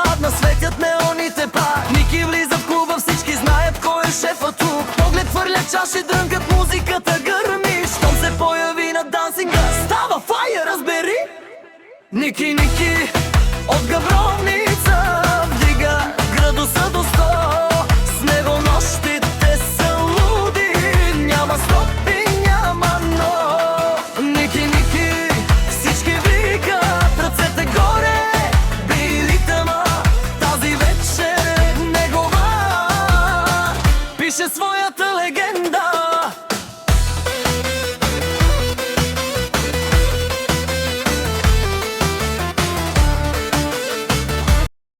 падна, светят неоните пак. Ники влиза в клуба, всички знаят кой е шефа тук. Поглед хвърля чаши, дрънкат, музиката гърми. Щом се появи на дансинга, става файер, разбери. Ники, Ники от Габровница вдига градуса до 100. С него нощите са луди, няма стоп и няма но. Ники, Ники, всички викат, ръцете горе, бий ритъма, тази вечер е негова. Пише своя